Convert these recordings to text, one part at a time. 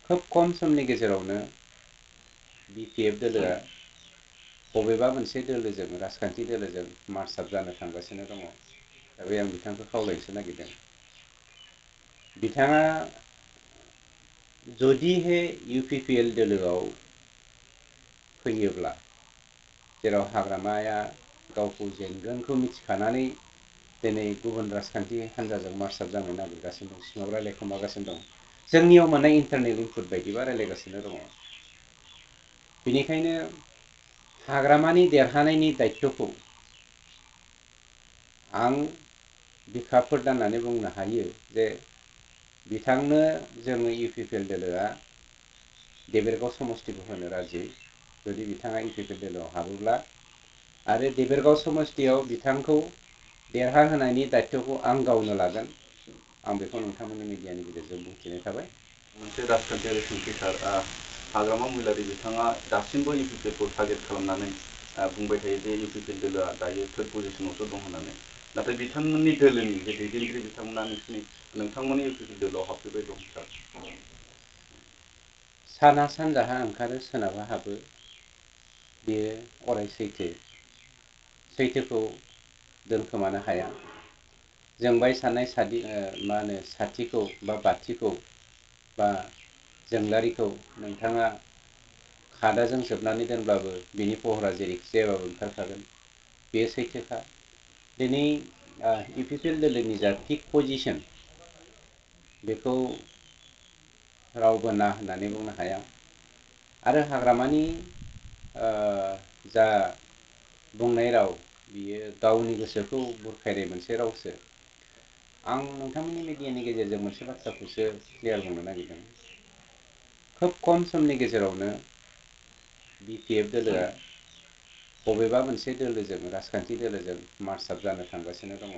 खोब खम समनि गेजेरावनो बिपिएफ दोलोआ बबेबा मोनसे दोलोजों राजखान्थि दोलोजों मार्च आप जानो थांगासिनो दङ। दा बे आं बिथांखौ खावलायनोसो नागिरदों। बिथाङा जुदिहे इउपिपिएल दोलोआव फैयोब्ला, जेराव हाग्रामाया गावखौ जेनगोनखौ मिथिखानानै दिनै गुबुन राजखान्थि हान्जाजों मार्च आप जानो नागिरगासिनो दं, सिङाव रायलायखोमागासिनो दं, जोंनियाव मोननाय इन्टारनेल इनपुट बायदिबा रायलायगासिनो दङ। बेनिखायनो हाग्रामानि देरहानायनि दायित्वखौ आं बिखा फोरदाननानै बुंनो हायो जे बिथांनो जोङो इउपिपिएल दोलोआ देबेरगाव समस्तिखौ होनो राजि, जुदि बिथाङा इउपिपिएल दोलोआव हाबोब्ला, आरो देबेरगाव समस्तियाव बिथांखौ देरहाहोनायनि दायित्वखौ आं गावनो लागोन। आं बेखौ नोंथांमोननि मिडियानि गेजेरजों बुंथिनाय थाबाय। मोनसे राजखान्थियारि सोंथि सार, हाग्रामा महिलारि बिथाङा दासिमबो इउपिपिएलखौ टार्गेट खालामनानै बुंबाय थायो जे इउपिपिएल दोलोआ दायो थार्ड पजिशनावसो दं होननानै। नाथाय बिथांमोननि दोलोनि जे दैदेनगिरि बिथांमोना नोंथांमोननि इउपिपिएल दोलोआव हाबफैबाय दं सार। साना सानजाहा ओंखारो सोनाबहा हाबो, बेयो अराय सैथो। सैथोखौ दोनखोमानो हाया। जोंबाय थानाय साथिखौ बा बाथिखौ बा जोंलारिखौ नोंथाङा खादाजों जोबनानै दोनब्लाबो बिनि पहरा जेरैखि जायाबाबो ओंखारखागोन, बेयो सैथोखा। दिनै इउपिपिएल दोलोनि जा पिक पजिशन, बेखौ रावबो ना होननानै बुंनो हाया। आरो हाग्रामानि जा बुंनाय राव, बियो गावनि गोसोखौ बुरखायनाय मोनसे रावसो। आं नोंथांमोननि मिडियानि गेजेरजों मोनसे बाथ्राखौसो क्लियार बुंनो नागिरदों। खोब खम समनि गेजेरावनो बिपिएफ दोलोआ बबेबा मोनसे दोलोजों राजखान्थि दोलोजों मार्च आप जानो थांगासिनो दङ।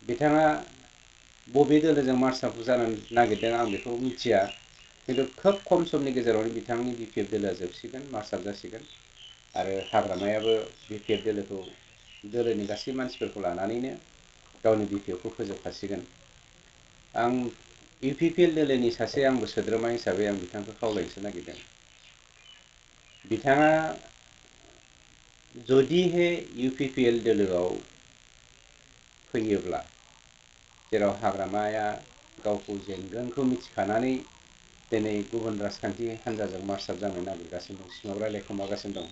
बिथाङा बबे दोलोजों मार्च आप जानो नागिरदों आं बेखौ मिथिया, खिन्थु खोब खम समनि गेजेरावनो बिथांनि बिपिएफ दोलोआ जोबसिगोन, मार्च आप जासिगोन। आरो हाग्रामायाबो बिपिएफ दोलोनि गासै मानसिफोरखौ लानानैनो गावनि बिपिएफखौ फोजोबखासिगोन। आं इउपिपिएल दोलोनि सासे आंबो सोद्रोमा हिसाबै आं बिथांखौ खावलायनोसो नागिरदों। बिथाङा जुदिहे इउपिपिएल दोलोआव फैयोब्ला, जेराव हाग्रामाया गावखौ जेनगोनखौ मिथिखानानै दिनै गुबुन राजखान्थि हान्जाजों मार्च आप जानो नागिरगासिनो दं, सिङाव रायलायखोमागासिनो दं,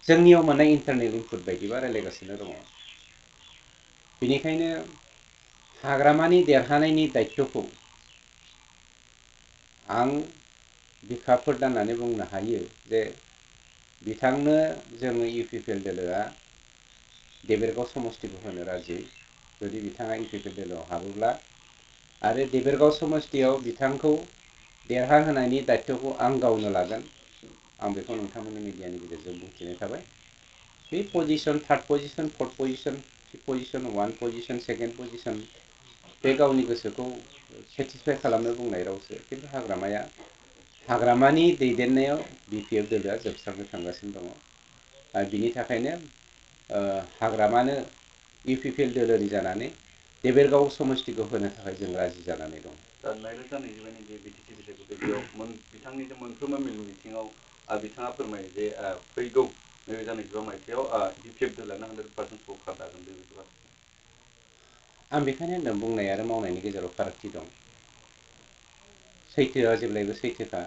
जोंनियाव मोननाय इन्टारनेल इनपुट बायदिबा रायलायगासिनो दङ। बेनिखायनो हाग्रामानि देरहानायनि दायित्वखौ आं बिखा फोरदाननानै बुंनो हायो जे बिथांनो जोङो इउपिपिएल दोलोआ देबेरगाव समस्तिखौ होनो राजि, जुदि बिथाङा इउपिपिएल दोलोआव हाबोब्ला, आरो देबेरगाव समस्तियाव बिथांखौ देरहाहोनायनि दायित्वखौ आं गावनो लागोन। आं बेखौ नोंथांमोननि मिडियानि गेजेरजों बुंथिनाय थाबाय। बे position, third position, fourth position, fifth position, one position, second position, बे गावनि गोसोखौ सेटिसफाइ खालामनो बुंनाय रावसो। खिन्थु हाग्रामानि दैदेननायाव बिपिएफ दोलोआ जोबस्रांनो थांगासिनो दङ। आरो बिनि थाखायनो हाग्रामानो इउपिपिएल दोलोनि जानानै देबेरगाव समस्तिखौ होनो थाखाय जों राजि जानानै दं। दा 2022 जे बिटिसि बिसायख'थि, बेयाव बिथांनि मोनफ्रोमबो मेल मिथिङाव बिथाङा फोरमायो जे फैगौ 2022 मायथाइयाव बिपिएफ दोलोआनो 100% सरकार दागोन। बेबायदि बाथ्रा आं बेखायनो होनदों, बुंनाय आरो मावनायनि गेजेराव फारागथि दं। सैथोआ जेब्लायबो सैथोखा।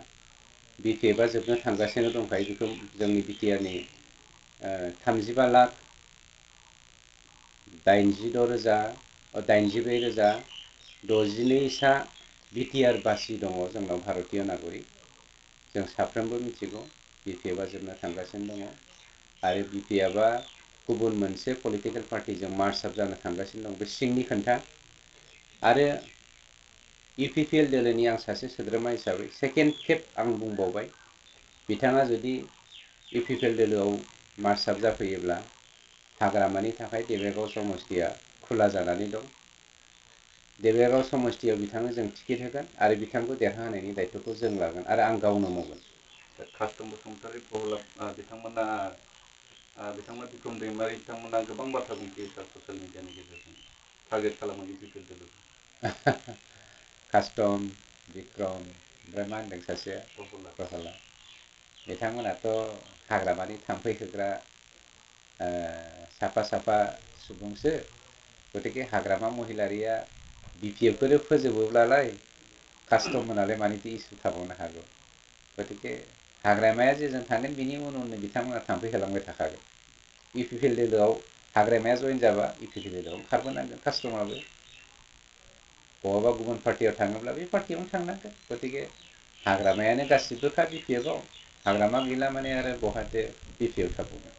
बिपिएफआ जोबनो थांगासिनो दंखायो, बेखौ जोंनि बिटिआरनि 36,86,64,000 बिटिआर बासि दङ जोंनाव, भारतीय नागरिक। जों साफ्रोमबो मिथिगौ बिपिएफआ जोबनो थांगासिनो दङ, आरो बिपिएफआ गुबुन मोनसे पलिटिकेल पार्टिजों मार्च आप जानो थांगासिनो दं। बे सिंनि खोथा। आरो इउपिपिएल दोलोनि आं सासे सोद्रोमा हिसाबै सेकेन्ड खेब आं बुंबावबाय, बिथाङा जुदि इउपिपिएल दोलोआव मार्च आप जाफैयोब्ला, हाग्रामानि थाखाय देबेरगाव समस्तिया खुला जानानै दं। देबेरगाव समस्तियाव बिथांनो जों टिकेट होगोन, आरो बिथांखौ देरहाहोनायनि दायित्वखौ जों लागोन, आरो आं गावनो मावगोन। कास्टम बसुमतारी, बिथांमोना बिक्रम दैमारि बिथांमोना गोबां बाथ्रा बुंथियो सार ससियेल मिडियानि गेजेरजों, टार्गेट खालामो इउपिपिएल दोलोखौ। कास्टम, बिक्रम ओमफ्राय मा होनदों सासेया प्रफुल्ल प्रहलाद बिथांमोनाथ' हाग्रामानि थाम्फै होग्रा साफा साफा सुबुंसो गतिके हाग्रामा महिलारिया बिपिएफखौनो फोजोबोब्लालाय कास्ट'मोनालाय मानिथो इसु थाबावनो हागौ गतिके हाग्रामाया जेजों थांगोन बिनि उन उननो बिथांमोना थाम्फै होलांबाय थाखागोन इउपिपिएल दोलोआव हाग्रामाया जइन जाबा इउपिपिएल दोलोआव खारबोनांगोन कास्टमाराबो बहाबा गुबुन पार्टियाव थाङोब्ला बे पार्टियावनो थांनांगोन गतिके हाग्रामायानो गासिबोखा बिपिएफआव हाग्रामा गैला माने आरो बहाथो बिपिएफ थाबावनो